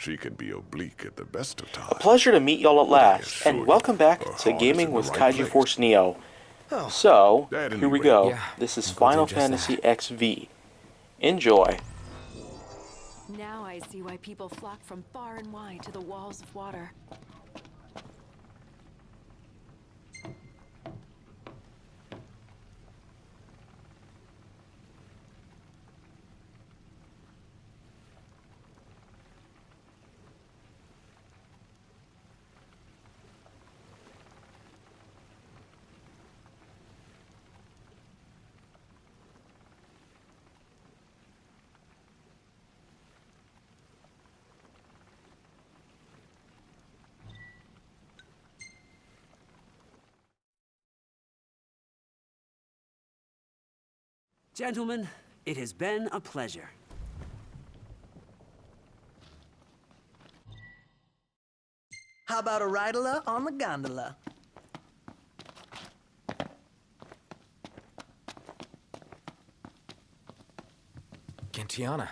She can be oblique at the best of times. A pleasure to meet y'all at But I last, assure and you, welcome back her to heart is Gaming in the with right place. KaijuForceNeo. Oh, So, At here we any go. rate. Yeah, This is I think we'll Final do just Fantasy that. XV. Enjoy. Now I see why people flock from far and wide to the walls of water. Gentlemen, it has been a pleasure. how about a ridola on the gondola? Gentiana.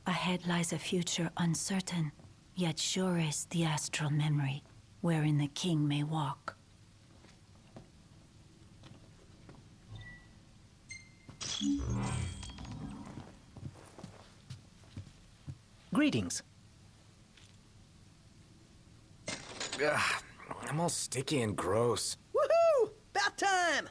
Ahead lies a future uncertain, yet sure is the astral memory, wherein the king may walk. Greetings. Ugh, I'm all sticky and gross. Woohoo! About time!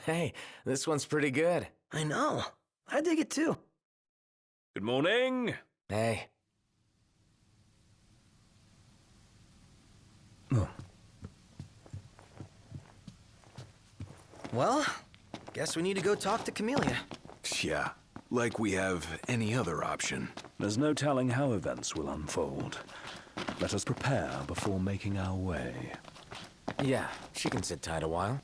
Hey, this one's pretty good. I know. I dig it too. Good morning. Hey. Well, guess we need to go talk to Camellia. Yeah, like we have any other option. There's no telling how events will unfold. Let us prepare before making our way. Yeah, she can sit tight a while.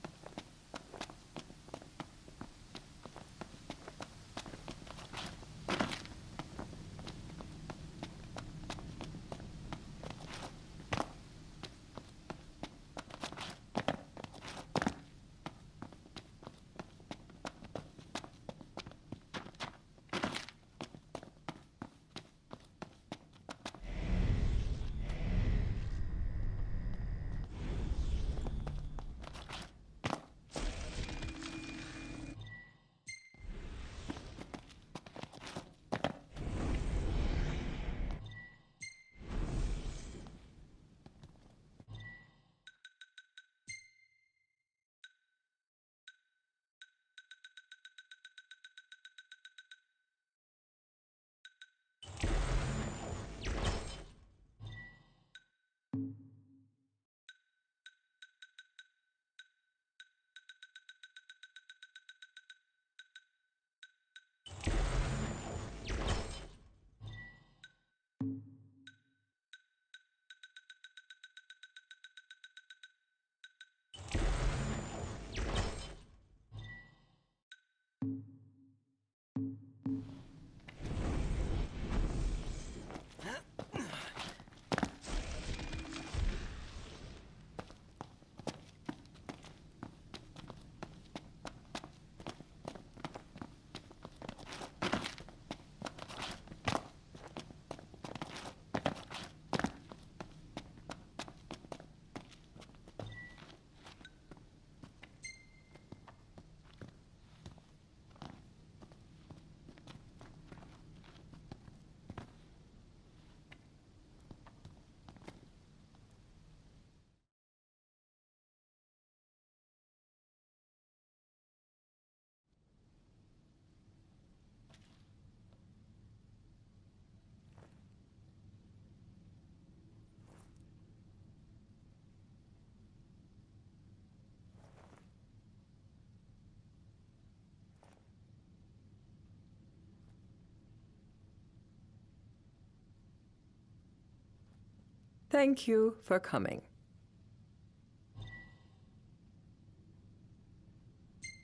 Thank you for coming.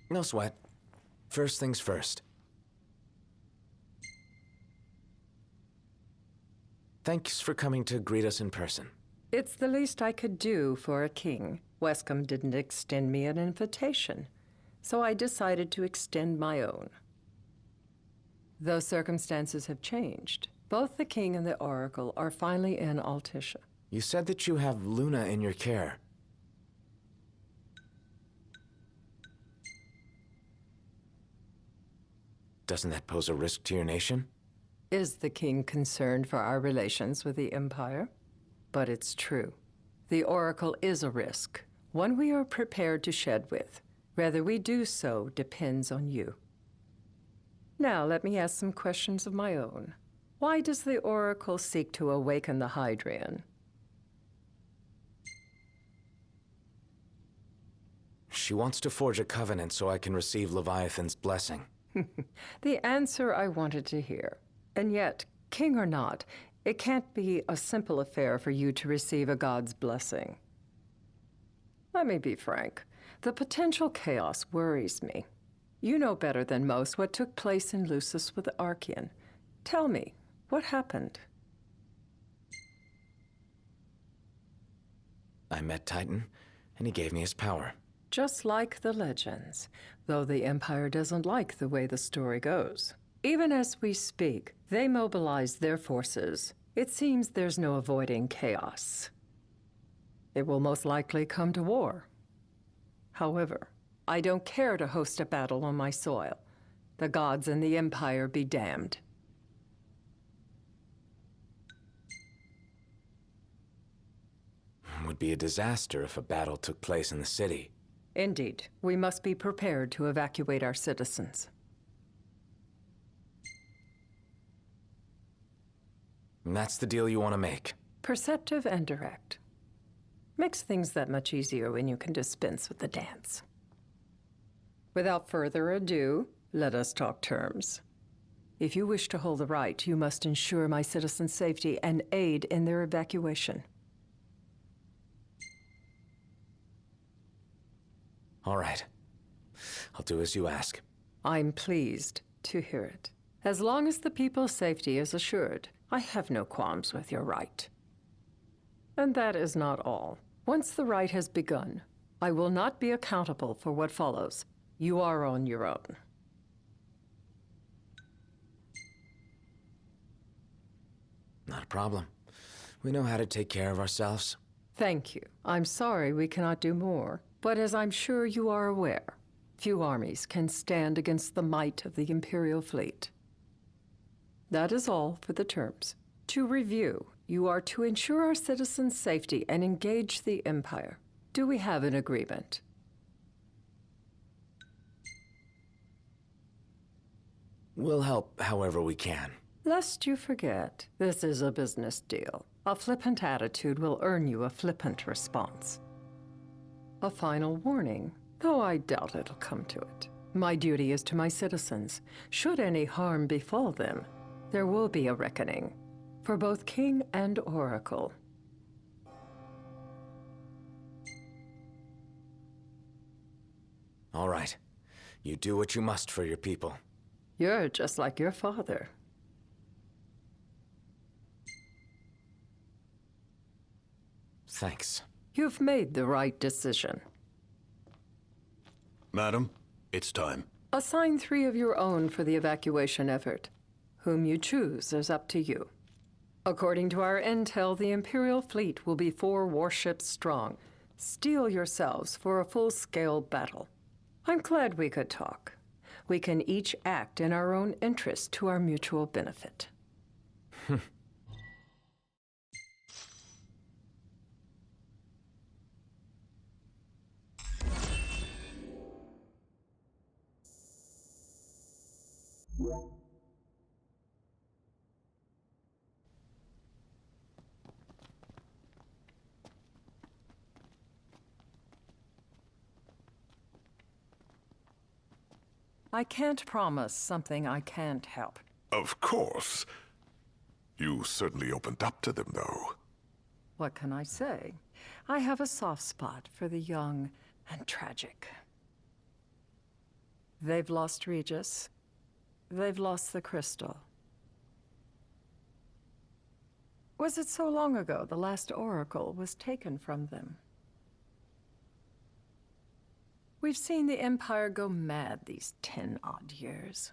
No sweat. First things first. Thanks for coming to greet us in person. It's the least I could do for a king. Wescombe didn't extend me an invitation, so I decided to extend my own. Though circumstances have changed, both the king and the oracle are finally in Altisha. You said that you have Luna in your care. Doesn't that pose a risk to your nation? Is the king concerned for our relations with the Empire? But it's true. The oracle is a risk, one we are prepared to shed with. Whether we do so depends on you. Now, let me ask some questions of my own. Why does the oracle seek to awaken the Hydrian? She wants to forge a covenant so I can receive Leviathan's blessing. The answer I wanted to hear. And yet, king or not, it can't be a simple affair for you to receive a god's blessing. Let me be frank. The potential chaos worries me. You know better than most what took place in Lucis with the Archean. Tell me, what happened? I met Titan, and he gave me his power. Just like the legends, though the Empire doesn't like the way the story goes. Even as we speak, they mobilize their forces. It seems there's no avoiding chaos. It will most likely come to war. However, I don't care to host a battle on my soil. The gods and the Empire be damned. It would be a disaster if a battle took place in the city. Indeed, we must be prepared to evacuate our citizens. And that's the deal you want to make. Perceptive and direct. Makes things that much easier when you can dispense with the dance. Without further ado, let us talk terms. If you wish to hold the right, you must ensure my citizens' safety and aid in their evacuation. All right. I'll do as you ask. I'm pleased to hear it. As long as the people's safety is assured, I have no qualms with your right. And that is not all. Once the rite has begun, I will not be accountable for what follows. You are on your own. Not a problem. We know how to take care of ourselves. Thank you. I'm sorry we cannot do more, but as I'm sure you are aware, few armies can stand against the might of the Imperial fleet. That is all for the terms. To review, you are to ensure our citizens' safety and engage the Empire. Do we have an agreement? We'll help however we can. Lest you forget, this is a business deal. A flippant attitude will earn you a flippant response. A final warning, though I doubt it'll come to it. My duty is to my citizens. Should any harm befall them, there will be a reckoning, for both king and oracle. All right. You do what you must for your people. You're just like your father. Thanks. You've made the right decision. Madam, it's time. Assign 3 of your own for the evacuation effort. Whom you choose is up to you. According to our intel, the Imperial fleet will be 4 warships strong. Steel yourselves for a full-scale battle. I'm glad we could talk. We can each act in our own interest to our mutual benefit. I can't promise something I can't help. Of course. You certainly opened up to them, though. What can I say? I have a soft spot for the young and tragic. They've lost Regis. They've lost the crystal. Was it so long ago the last oracle was taken from them? We've seen the Empire go mad these 10-odd years.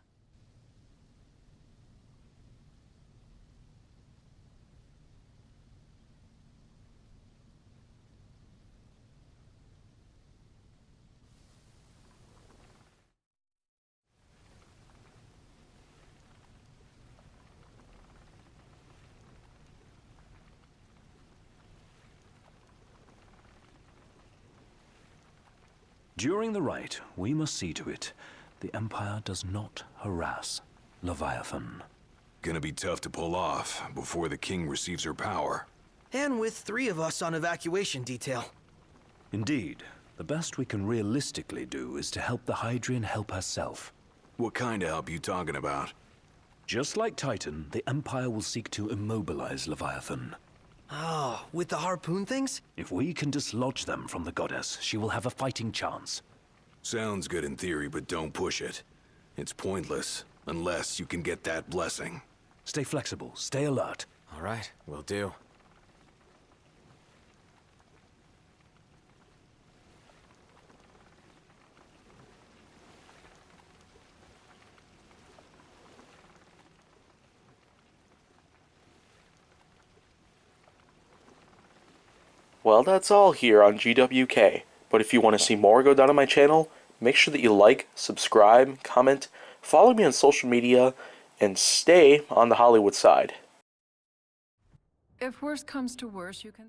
During the rite, we must see to it the Empire does not harass Leviathan. Gonna be tough to pull off before the king receives her power. And with 3 of us on evacuation detail. Indeed, the best we can realistically do is to help the Hydrian help herself. What kind of help you talking about? Just like Titan, the Empire will seek to immobilize Leviathan. Oh, with the harpoon things? If we can dislodge them from the goddess, she will have a fighting chance. Sounds good in theory, but don't push it. It's pointless, unless you can get that blessing. Stay flexible, stay alert. All right, will do. Well, that's all here on GWK, but if you want to see more go down on my channel, make sure that you like, subscribe, comment, follow me on social media, and stay on the Hollywood side. If worse comes to worse, you can...